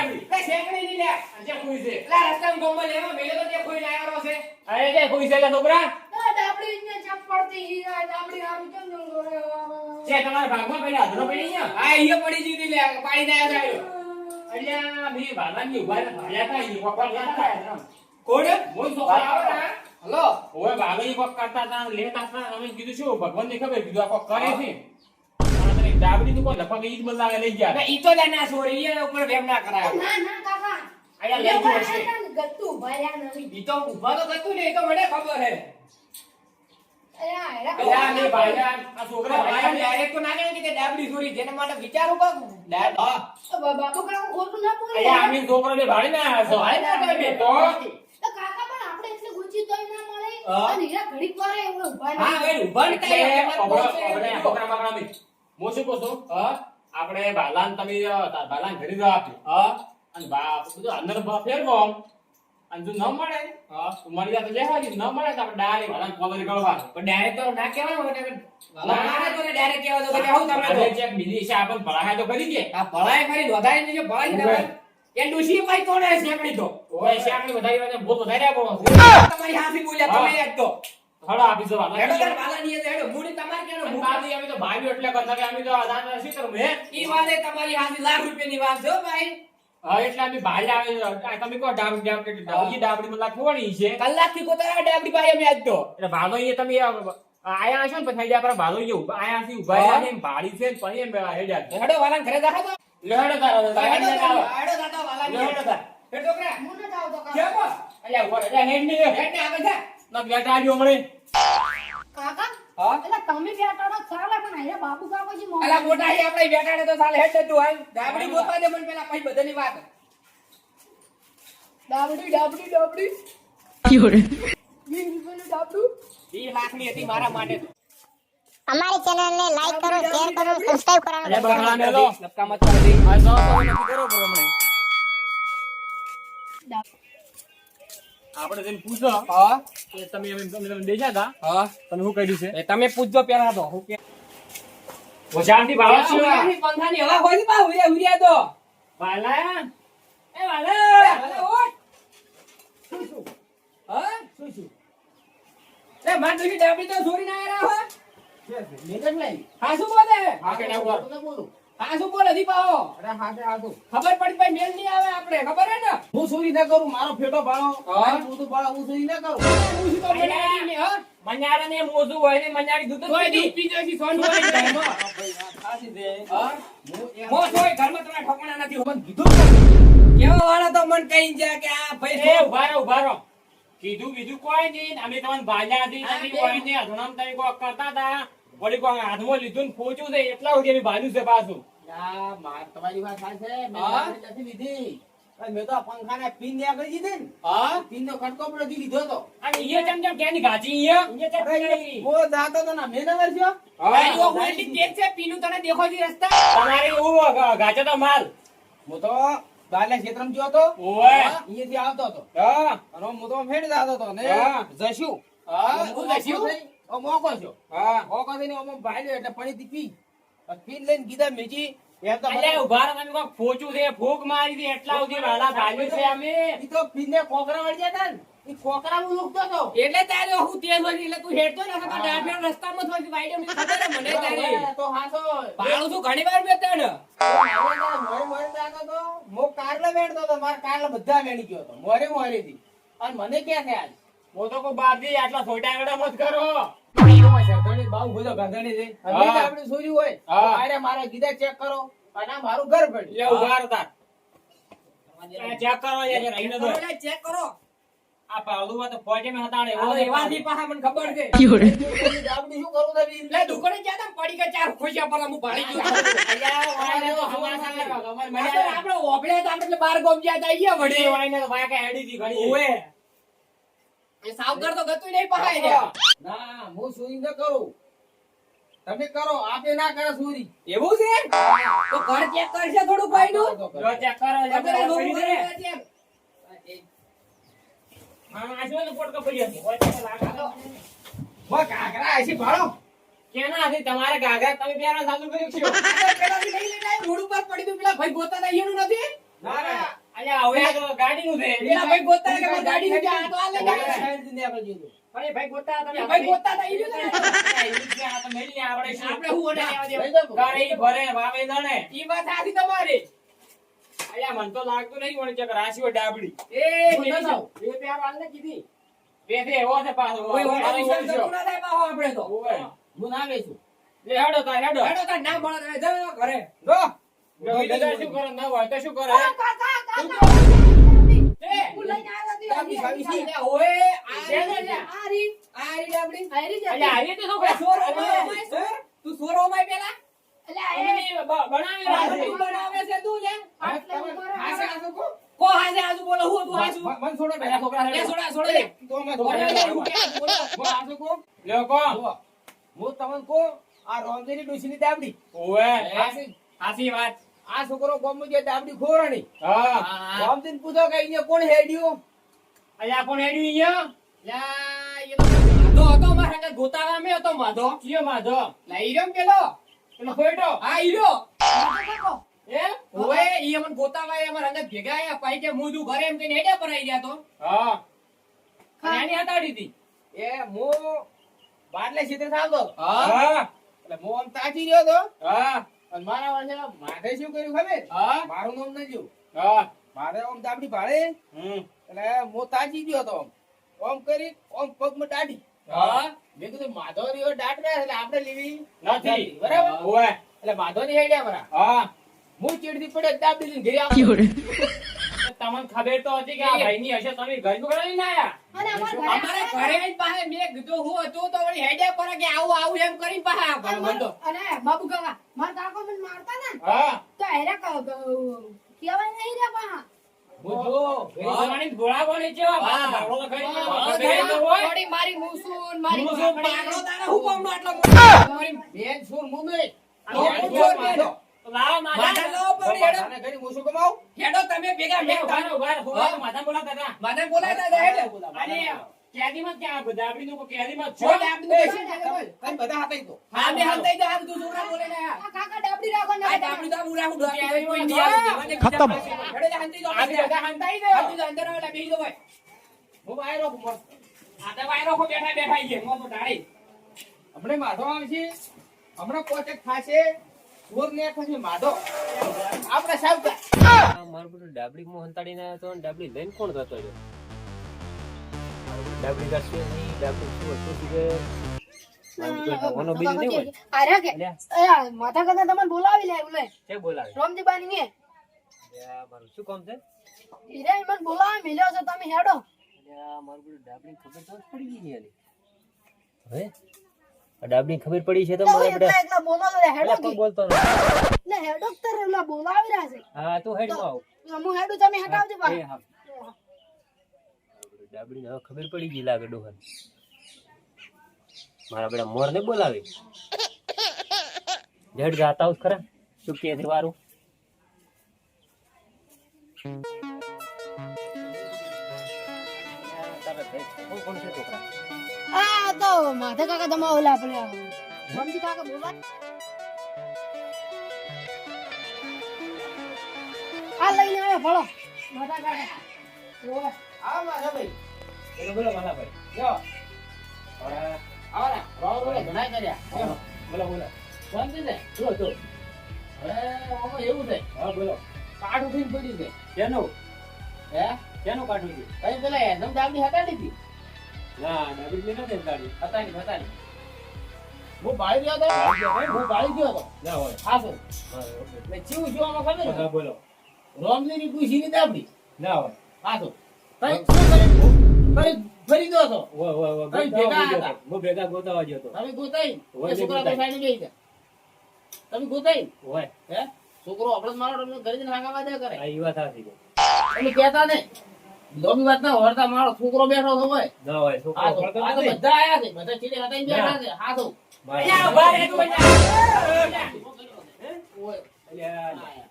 ડાબડી લે શેકડી ની લે આજે કોઈ છે લે રસ્તામાં ગોમમાં લેવા મેલે તો તે કોઈ લાયારો છે અરે જે કોઈ છે લે છોકરા ડાબડી ને ચપડતી હી ડાબડી હારું કેમ ન કરે જે તમારા ભાગમાં પેલા અધરો પડી ગયા આ અહીંયા પડી જીતી લે પાડી ના આવ્યો અલ્યા મી ભાલાની ઉભા ભાયા તા ઈ પકડ લેતા કોણ મોય છોકરા આવો આવે ને હલો ઓય ભાગઈ પક કરતા તા લેતા તા અમે કીધું શું ભગવાનની ખબર કીધું આ કોક કરે છે આ તને ડાબડી નું કોણ લપક ઈદ મલાવે લઈ ગયા ઈ તો લે ના છોરી એ ઉપર વેમ ના કરાય ના ના કાકા આયા લઈ ગયો છે ગત્તુ ભર્યા નથી ઈ તો ઉભા તો થતું ને ઈ તો મને ખબર હે અલ્યા મે ભાયા આ છોકરા ભાયા ડાયરેક્ટ તો ના કહે કે ડાબડી છોરી જેને માટે વિચારું કાક બાપુ કાકા ખોટું ના બોલે અલ્યા આમી છોકરો ને ભાડી ના આવ્યો ભાઈ ના કહે બે તો તો કાકા પણ આપણે એટલે ગુચી તોય ના મળે હા. અને હીરા ઘડીક વારે એવું ઉભા હા ભાઈ ઉભા ને એટલે કાંઈ આપણે છોકરા માકડા મે મો શું કહો છો આપણે ભાલાન તમે તાર ભાલાન ઘરે જવા આપ્યો અને બાપ બધું અંદર ફેરવો અને જો ન મળે તો મળી જાય તો લેવાજી ન મળે તો આપણે ડાયરેક્ટ ભાલાન કોલર કરવા પણ ડાયરેક્ટ તો ના કહેવાય ને વાલા તો ડાયરેક્ટ કહેવા તો કે હું તમે આપણે ચેક બીજી હિસાબ આપણને ભળાય તો કરી કે આ ભળાય કરી વધારે ને જો ભળાય ને એ ડોશી ભાઈ તોડે શેકડી તો ઓય શાકની વધારી વાત બહુ વધારે આપો તમારી હાથી બોલ્યા તમે એક તો હળો આપી દો હેડો તાર વાલા ની હેડો મૂડી તમારે કેનો અને બાદી અમે તો ભાઈઓ એટલે કરતા કે અમે તો આધાર નથી કરું હે ઈ વાતે તમારી હાથી લાખ રૂપિયાની વાત છો ભાઈ એટલે અમે ભાઈ આવે તમે કો ડાબડી ડાબડી મતલબ થોડી છે કલાકથી કોતરા ડાબડી ભાઈ અમે આજ તો એટલે ભાલો એ તમે આયા હશો ને પછી આઈડિયા પર ભાલો એ આયા થી ઉભા રહ્યા ને ભાડી છે ને પછી એમ હેડ્યા હેડો વાલા ઘરે દાખા તો લેડો તાર હેડો દાદા વાલા ની લેડો તાર હેડો કરા હું ન જાવ તો કે કાકા બો અલ્યા ઉભા રે હેડ ને હેડ ને આગળ જા ના બેટા આજો હમણે કાકા હા એટલે તમે બેટાડો ચાલે પણ અહીંયા બાપુ કાકા જી અલા મોટા હી આપણે બેટાડે તો સાલે હેડ તું હાલ ડાબડી ગોતવા દે મને પેલા પછી બધાની વાત ડાબડી ડાબડી ડાબડી 20 રૂપિયાનું ડાબડું 20 લાખની હતી મારા માટે તો हमारे चैनल ने लाइक करो शेयर करो सब्सक्राइब करना અલ્યા બગડા મેલો લપકા મત કરી દે આ જો તમે નથી કરો બરોબર આપણે જેમ પૂછો હા કે તમે તમે બેજા હતા હા તમે શું કર્યું છે એ તમે પૂછજો પેલા તો હું કે ઓજાનથી ભાળો છો ઉરિયાની પંખાની હવા હોય છે બા ઉરિયા તો વાલા એ ભલે વાલા ઓટ હા શું એ માર દુખી ડાબડી તો છોરી ના આયા હો નીકળ લઈ હા શું બોલે હા કે ના બોલ હા શું બોલે દીપાઓ અરે હા કે હા તો ખબર પડી ભાઈ મેલ નહીં આવે આપણે ખબર હે ને હું ચોરી ના કરું મારો ફેટો ભાળો હા. હું તો ભાળો હું ચોરી ના કરું હું શું તો મનાડી ને હા મન્યાડા ને મોજું હોય ને મન્યાડી દૂધ તોય દૂધ પી જાય છે સોનું હોય ઘરમાં ખાસી દે હા હું એમ મો તોય ઘરમાં તમારા ઠોકણા નથી મને કીધું પણ કેવા વાળા તો મન કહી જાય કે આ ભાઈ એ ઉભા રહો કીધું બીજું કોઈ નહીં અમે તમને ભાજા હતી તમે કોઈ નહીં અધણમ તમે કોઈ કરતા હતા વળી કોઈ હાથમાં લીધું ને ખોચું છે એટલા સુધી અમે ભાજ્યું છે પાછું આ માર તમારી વાત સાચી છે મેં હા. ગાડી નથી લીધી પણ મેં તો આ પંખાને પિન દે આગળ દીધી ને હા પિન નો ખટકો પડ્યો દી લીધો તો અને અહીંયા ચમ ક્યાંની ગાચી અહીંયા ઓ જાતો તો ના મેં નગર છો ભાઈ ઓ ઓલરેડી કેક છે પીનું તને દેખો જી રસ્તા તમારે એવું ગાચો તો માલ હું તો બાલે ક્ષેત્રમાં ગયો તો ઓય અહીંયાથી આવતો હતો હા અને હું તો ફેડ જાતો હતો ને હા. જશું હા હું હું દસ્યું ઓ મોકો છો હા મોકો થઈને ઓમ ભાઈ એટલે પડી પી પીન લઈને કીધા મેજી એમ તો એટલે ઉભા રહો તમે કોઈ ખોચું છે ફૂંક મારી હતી એટલા સુધી વાલા ભાજ્યું છે અમે ઈ તો પીને કોકરા વળી જતા ને ઈ કોકરા હું લૂકતો હતો એટલે તારે હું તેલ હોય એટલે તું હેડતો ન હતો ડાબેર રસ્તામાં થોડી વાઈડે મને ખબર હે મને તારી તો હાસો ભાડું શું ઘણી વાર બેતા ને મોરે મોરે જાતો તો મો કારલે વેડતો તો માર કારલે બધા વેણી ગયો તો મોરે મોરે થી અને મને ક્યાં થયા હું તો કોઈ બાપજી આટલા છોટા આગળ મત કરો સરધણી બાઉ બધો ગંધણી છે હા. અમે આપણે સોરી હોય હા. અરે મારા ગીધા ચેક કરો અને આ મારું ઘર પડ્યું એટલે ઉભા રહો તાર ચેક કરો યાર રહીને તો ચેક કરો આ પાવડું તો ફોટે મે હતાડે આ એવાથી પાછા મને ખબર છે આપણે શું કરવું છે બી? લે દુકાને ગયા તા પડી કે ચાર ખોશિયા પર હું ભાડી ગયો અલ્યા વાયને તો હમણાં સામે અમાર આપણે ઓબળ્યા તા આપણે બાર ગોમ ગયા તા અહીંયા વડે વાયને તો વાય કે હેડી થી ઘણી ઓએ એ સાવકાર તો ગતું નહીં પહાય રે ના હું સોરી ન કરું તમે કરો આપે ના કરે સોરી એવું છે તો ઘર ચેક કરશે થોડું ભાઈનું જો ચેક કરો આપણે લોકોનું ઘર ચેક હા આ જો પોટકો પડ્યો છે ઓય ચેક લાગા તો હો કાકરા આશી ભાળો કેના હતી તમારે ગાગરા તમે પહેરવા ચાલુ કર્યું છે પેલાથી નહીં લઈને આવ્યો, રોડ ઉપર પડી તું પેલા ભાઈ ગોતા તા એનું નથી ના ના અલ્યા હવે આ તો ગાડીનું છે. પેલા ભાઈ ગોતતા કે મારી ગાડી ની આ તો આ લઈ જાય. સાઈડ થી આપણે જોયું. અરે ભાઈ ગોતા તમે એ ભાઈ ગોતતા હતા, ઈ રહ્યું ને. આ તો મેલી આપણે શું? આપણે હું ઓને લેવા લઈ દેવા. જાઓ. ગાડી ભરે વાવે દણે. ઈ વાત સાચી તમારી. અલ્યા મને તો લાગતું નહીં વળી ચક રાશિઓ ડાબડી. એ ગોતતા મેલી જાઓ. જાઓ. એ પેલા વાળને કીધી. બે એવો છે પાછો. કોઈ ઓનો વિશ્વાસ કરતો ના થાય પાછો આપણે તો. ઓવે. હું ના વેચું. લે હેડો તાર હેડો. હેડો તાર ના મળે તો જાઓ ઘરે. જો બીજા શું કરે ના હોય તો શું કરે? કાકા એ હું લઈને આવ્યો હતી કાકી સાવી છે. અલ્યા ઓય આ છે ને રીત ત્યાં? આ રીત આ રીત આપણી. આ રીત અલ્યા આવી તો શું ઓય કરે? સોર ઓમાય ઓમાય સોર. તું સોર ઓમાય પેલા. એટલે અમે નહીં બનાવી આ રાખી. તું બનાવે છે તું લે. આટલે ઉભો રહો. હાસે હાસે કો. કો હાજે આજુ બોલો હું તું હાજુ. મન છોડો પેલા છોકરા લે હેડો. સોડા સોડા લે. તો અમે ઓલે લે છોડો. હું ક્યાં બોલો. હું હાસે કો. લ્યો કોણ? જુઓ. હું તમને કો આ રોમજીની ડોશીની દાબડી. ઓવે. હાસી. સાચી વાત. આ છોકરો ગોમમાં જે દાબડી ખોરાણી. હા. રોમજીને પૂછો કે અહીંયા કોણ હેડ્યું? અલ્યા કોણ હેડ્યું અહીંયા? લા એ તો માધો હતો મારા હાથે ગોતાવા મે હતો માધો. કયો માધો? લા ઈ રહ્યો ને પેલો. પેલો ખોયટો? હા ઈ રહ્યો. કાકો એ ઓય ઈ અમન ગોતાવા એ અમારા હાથે ભેગા આયા પાઈ કે મુદુ ઘરે એમ કઈને હેડ્યા પર આઈ ગયા તો. હા. અને આની હટાડી હતી. એ હું બાટલે સીધે ચાલતો. હા હા. એટલે હું આમ તાકી રહ્યો તો હા. અને મારા વર્ષે માથે શું કર્યું ખબર? હા. મારું નામ નથી. હા. મારે આમ દાબડી ભાડે હમ. એટલે હું તાકી ગયો તો આમ કરી આમ પગમાં દાઢી. હા. મેં કીધું માધવ રહ્યો દાટ રહ્યા એટલે આપણે લેવી નથી. બરાબર ઓવે. એટલે માધવ ની હેડ્યા મારા હા. હું ચીડથી પડે દાબડી લઈને ઘરે આવ્યો. તમને ખબર તો હતી કે આ ભાઈની હશે તમે ઘર પકડાવી ના આયા? અને અમારા અમારા ઘરે આઈને પાસે મેં કીધું હું હતું તો વળી હેડ્યા પર કે આવું આવું એમ કરીને પાછા અને બંધો. અને બાબુ કાકા મારા કાકો મને મારતા ને હા. તો હેરા કેવાય નહીં રે પા હું જો ભેંસવાની ગોળાવાની છે, હા. ભાગલો તો ખરી હા, પણ ખબર તો હોય. થોડી મારી મૂસુન મારી મૂસુન પાગલો તારા હું કામનો આટલો મોટો કરી? બેન સુર મું નહીં. આ તો ભાઈ પૂછો જો બેન. તો લાવો માથા માથા. લાવો પડી હેડો. માથાને ઘડી હું શું કમાવું? હેડો તમે ભેગા મેં ઉભા રહો, ઉભા રહો, ઉભા રહો, માથા બોલાતા હતા. મને બોલાતા હતા હેડો. અને કેદીમાં જ ક્યાં બધા આપણી લોકો કેદીમાં જ છો. છોડ આપી દે છે ને બોલ. તમે બધા હતા ઈ તો. હા બે હાલ દઈ દે હાલ તું છોકરા બોલે ને આ. આ કાકા ડાબડી રાખો ને આ ડાબડી તો હું રાખું ડાબડી કોઈ નહીં આવે. ખતમ. હેડો જા હંતી દો. આપણે બધા હંતાઈ દો. હંતી દો અંદર આવેલા બેસી દો ભાઈ. હું બહાર રહું મસ્ત. આ તો વાયરો ખો બેઠા બેઠા ઈ છે. મોં તો ઢાળી. હમણાં માધવ આવશે હમણાં કોચક થાશે ચોર ને થશે માધવ આપણે સાવતા મારું બધું ડાબડી માં હંતાડીને આવ્યો તો અને ડાબડી લઈને કોણ જતો રહ્યો? ડાબડી કાઢશે નહીં, ડાબડી શું હતું કે ઓનો બીજ નહીં હોય. આર્યા કે અલ્યા, એ માથા કાકા તમને બોલાવી લે બોલે છે બોલાવે? રોમજી બાની ને અલ્યા, મારું શું કામ છે? હીરા મને બોલાવી મિલ્યો છે તમે હેડો અલ્યા, મારું બધું ડાબડી ખબર તો જ પડી ગઈ ને આની. હવે આ ડાબડી ખબર પડી છે તો મારે એકલા બધા એકલા બોલો તો હેડો અલ્યા, કોઈ બોલતો નથી. એટલે હેડો તર એલા બોલાવી રહ્યા છે હા તું હેડ માં આવ. હું હેડું તમે હટાવજો એ બા હા. ડાબડીને હવે ખબર પડી ગઈ લાગે ડોહન. મારા બેટા મોર ને બોલાવી જડ જાતા આવું ખરા શું કે છે વારું? તારા ભાઈ કોણ છે છોકરા? આ તો માથા કાકા તમે ઓલા આપણે રોમજી કાકા બોલા આ લઈને આવ્યો ભળો માથા કાકા ઓય આવો માધવ ભાઈ બોલો, બોલો, માથા ભાઈ. જો હવે આવો ને રાવ રોડે ઘણા કર્યા બોલો, બોલો, બોલો. શાંતિ છે શું હતું? હવે આમાં એવું છે હા, બોલો. કાઠ ઉઠીને પડ્યું છે કેનું? હે કેનું કાઢવું છે? કઈ પેલા એનમ દાબડી હટાડી હતી ના, ડાબડી નથી હંતાડી. હટાડી હું બાળી ગયો હતો હું બાળી ગયો હતો ના હોય. હા સર હા, ઓકે. એટલે ચીવું છું આમાં ખબર હા, છે બોલો. રોમલીની ડૂસીની દાબડી ના હોય. હા તો કઈ શું કરી ફરી ગયો હતો ઓય, ઓય, ઓય. કઈ ગોતાવા ભેગા ગયો હતા? હતો. હું ભેગા ગોતાવા ગયો હતો. તમે ગોતાઈ હોય, એ છોકરા તો ગોતાઈ. સાઈડે બેસી ગયા તમે ગોતાઈ હોય. હે છોકરો આપણે મારો તમને ઘરે જઈને હાંગાવા દે કરે આ ઈ વાત સાચી છે. તમે કહેતા નહીં લોબી વાત ના હોરતા મારો છોકરો બેઠો તો હોય ના હોય. છોકરો આ તો પડતો આ તો નથી. બધા આયા છે બધા ચીડે હટાઈને બેઠા છે હા તો મારે- અલ્યા, ઉભા રહે તું અહીંયા. ઓય અલ્યા, આયા.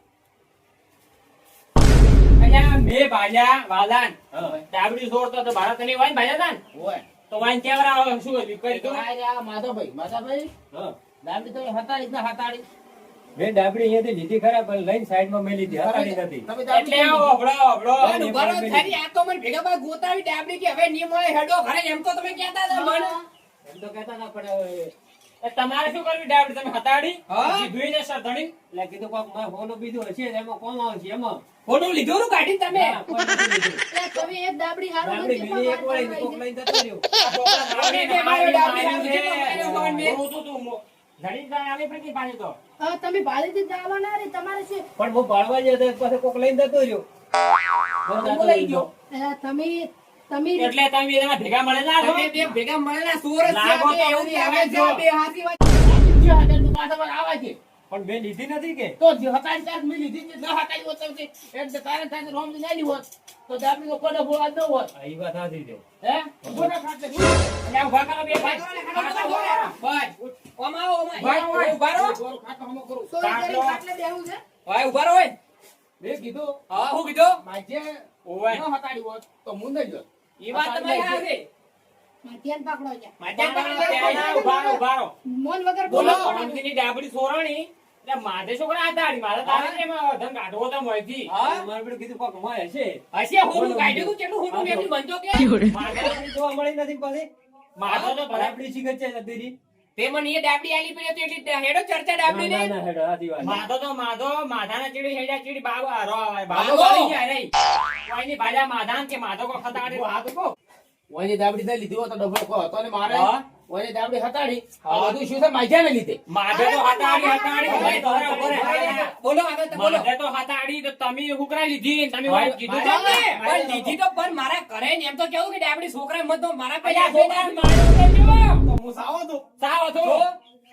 અલ્યા, મેં ભાલ્યા વાલાન. હા. ડાબડી છોડતો તો ભારત ની વાઈન ભાલ્યા તા ને? ઓય તો વાઈન કેવરા શું હતું? કઈ તો તું? આ રહ્યા માધવભાઈ માધવભાઈ હા. દાબડી તો હતાડી ના હતાડી મેં ડાબડી અહીંયાથી લીધી ખરા પણ લઈને સાઈડમાં મેલી હતી હતાડી નથી તમે એટલે દાબડી આવો, હભળો, હભળો. પણ ઉભા રહો, થારી આ તો મને ભેગા ભાઈ ગોતાવી ડાબડી કે હવે નહીં મળે હેડો ઘરે એમ તો તમે કહેતા હતા મને. એમ તો કહેતા ના પડે હવે. એ તમારે શું કરવી ડાબડી? તમે હતાડી? હા. જીભી ને સરધણી? એટલે કીધું કોક મેં હોનું બીજું હશે ને એમાં કોમ આવશે એમાં ખોટું લીધું નું કાઢી તમે. ના, કોઈ નથી લીધું. એ તમે એક દાબડી હારું ડાબડી નથી, બીજી એક પણ વળી કોક લઈને જતો રહ્યો. આ છોકરા આપણે બે મારી ડાબડી માર્યું છે. માર્યું છે. બોલું છું તું. ધણી જાય આવી પડી પાછી તો. હા, તમે ભાડેથી જવા ના રે તમારે શું પણ હું ભાળવા ગયો તો પછી કોક લઈને જતો રહ્યો હું લઈ ગયો. તમે તમે એટલે તમે એના ભેગા મળેલા છો? તમે બે ભેગા મળેલા સુર જ છે. લાગો બે તો એવું નથી આવે આવે છે, જો. બે હાથી વાત. બીજો હાથે તું પાછા પર આવે છે. પણ મેં લીધી નથી કે તો જે હતાડી તાર મેં લીધી છે, ન હતાડી હોત તો તે એટલે તારે સાથે રોમ ની નાની હોત તો દાબડી નો કોડો બોલા ન હોત. આ ઈ વાત સાચી છે હે ઉભો ના ખાતે એટલે આ ઉભા કરો બે ભાઈ. ભાઈ ઓમ આવો ઓમ ભાઈ, ભાઈ. ઉભા રહો. ખાતો હમો કરું. તો કાટલો. ખાટલે બેહું છે ભાઈ ઉભા રહો. મેં કીધું હા હું કીધું માજે ઓવે. ન હટાડી હોત તો મુંદે જ હોત. એ વાત તમારી હારે. માધ્યાન પકડો જા માધ્યાન પકડો. ત્યાં ઉભા રહો, ઉભા રહો. મોન વગર બોલો. બોલો અણંદીની ડાબડી સોરણી. એટલે માથે છોકરા હતાડી. મારે તારે એમાં ધન કાઢવો તો મોંથી. હા મારે પેલું કીધું કોક માં હશે હશે હોનું કાઢ્યું તું કેટલું હોનું મેં બનતો કે માથે જોવા મળી નથી પાછી માથે તો ભરાય. ડાબડી શીખર છે જતી તે મને એ ડાબડી આલી પડી હતી એટલે હેડો ચર્ચા ડાબડી ને ના હેડો સાચી વાત માથાના ચીડી હેડા ચીડી બાબા બાબો. બાબો વાળી જાય રે. કોઈની ભાજા માધાન કે માધો કો ખતાડી વાત કો. ઓની દાબડી થઈ લીધી હોત તો ડબલ કો હતો ને મારે હા. ઓની દાબડી હટાડી હા. આ બધું શું છે માજ્યાને લીધે માધે તો હતાડી ભાઈ ધોરે ઉભો રહે. બોલો આગળ તો બોલો માધે તો હતાડી તો તમે હુકરાઈ લીધી તમે વાત કીધું તો તમે ને. પણ લીધી તો પણ મારા ઘરે ને એમ તો કેવું કે ડાબડી છોકરા મત તો મારા અલ્યા પૈસા છોકરાને માર્યો તો કેવો? તો હું સાવો તો સાવ હતો.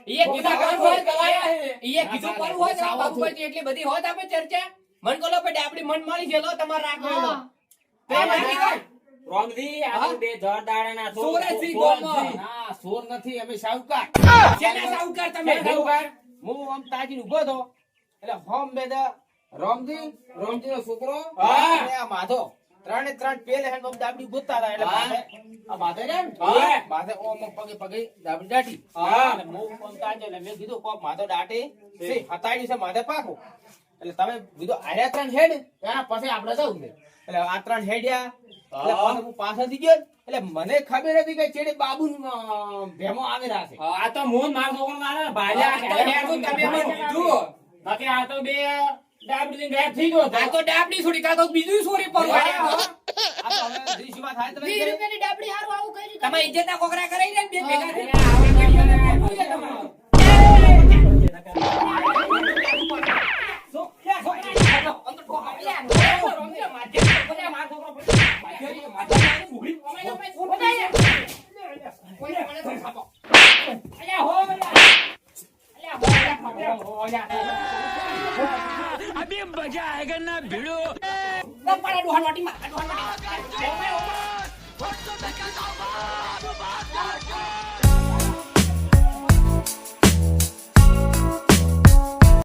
એ કીધું કરું હોય ગવાયા હે. એ કીધું કરું હોય તો બાબુભાઈ એટલી બધી હોત આપણે ચર્ચા મન કોલો પે ડાબડી મન મળી ગયેલો તમારે રાખવાનો પ્રેમ રાખી હોય. રોમજી આ તો બે જળ દાડાના છો. સોરસી ગોમમાં. ના સોર નથી અમે સાવકાર શેના સાહુકાર તમે શેના સાહુકાર? હું આમ તાજીને ઉભો હતો એટલે હોમ બેદા રોમજી નો છોકરો હા. અને આ માધો ત્રણે ત્રણ પેલે હેન્ડ આમ દાબડી ગોતતા હતા એટલે હા. આ માધે ને હા. માધે ઓમ પગે પગે દાબડી દાટી હા. એટલે હું આમ તાજો એટલે મેં કીધું કોક માધો દાટે છે હતાડી છે માધે પાકો એટલે તમે કીધું આર્યા ત્રણ હેડ એના પછી આપણે જવું છે એટલે આ ત્રણ હેડ્યા એટલે હા. પછી હું પાછળથી ગયો એટલે મને ખબર હતી કે ચેડે બાબુ ભેમો આવેલા છે આ તો મોહન માર છોકરો મારે ને ભાલ્યા આ તો હેડું તમે મને કીધું. બાકી આ તો બે ડાબડી ગાયબ થઈ ગયો આ તો ડાબડી છોડી કાં તો બીજું છોડી પર આ તો હવે રીશમાં થાય તમે 20 રૂપિયાની દાબડી હારું આવું કર્યું તમે ઇજ્જતના કોકરા કરાઈ ને બે ભેગા થઈને. અભી મજા આયેગા ના ભીડો. પાડા ડોહાન વાટીમાં, ડોહાન વાટીમાં.